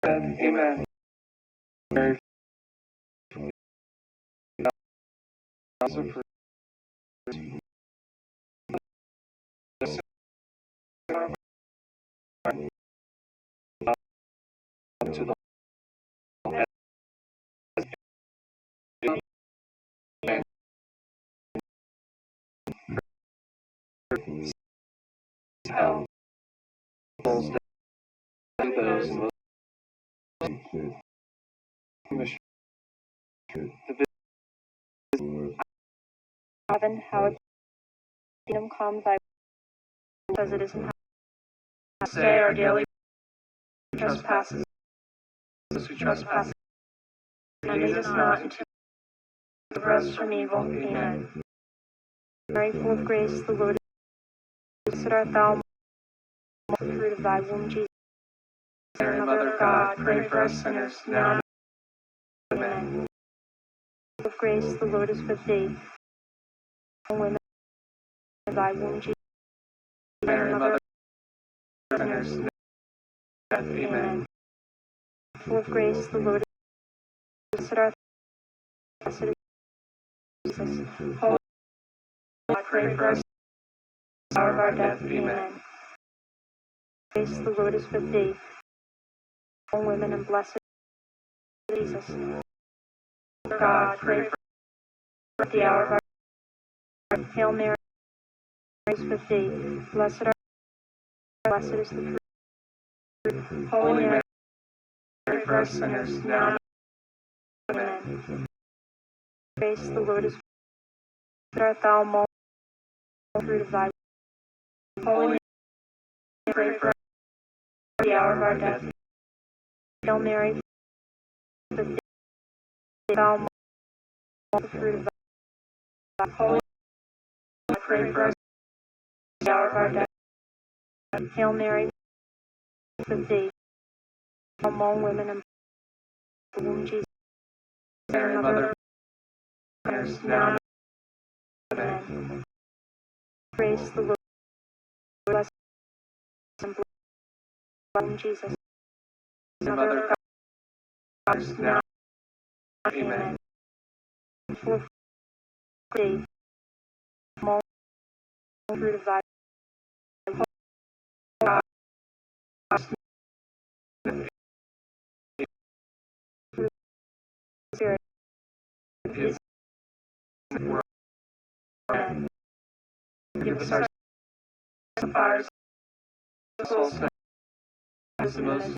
Amen. Mary, also for to the hell, those heaven, hallowed kingdom come, thy will as it is in heaven. This day our daily trespasses, those who trespass, and lead us not into deliver us from evil. Amen. Mary, full of grace, the Lord is blessed art thou, the fruit of thy womb, Jesus. Mary, Mother of God, pray for us sinners, now and amen. Full of grace, the Lord is with thee. Among women of thy womb, Jesus. Mary, Mother of sinners, now and amen. Full of grace, the Lord is blessed art thou, blessed is Jesus. Holy God, pray for us, hour of our death. Amen. Grace, the Lord is with thee. Among women, and blessed is Jesus. God, pray for us at the hour of our death. Hail Mary, grace with thee. Blessed is the fruit. Holy Mary, pray for us sinners, now and amen. Grace, the Lord is with thee. Blessed art thou among the fruit of thy womb. Holy Mary, pray for us at the hour of our death. Hail Mary, with thee. Thou among the fruit of thy womb. Holy Mary, pray for us at the hour of our death. Hail Mary, with thee. Among women, and the womb, Jesus. Mary, Mother of sinners, now and amen. Praise the Lord, bless and bless Jesus. Mother of God, now and amen. Fourth day, among the fruit of thy God, Spirit, peace, world, amen. Give us our fires, souls, as the most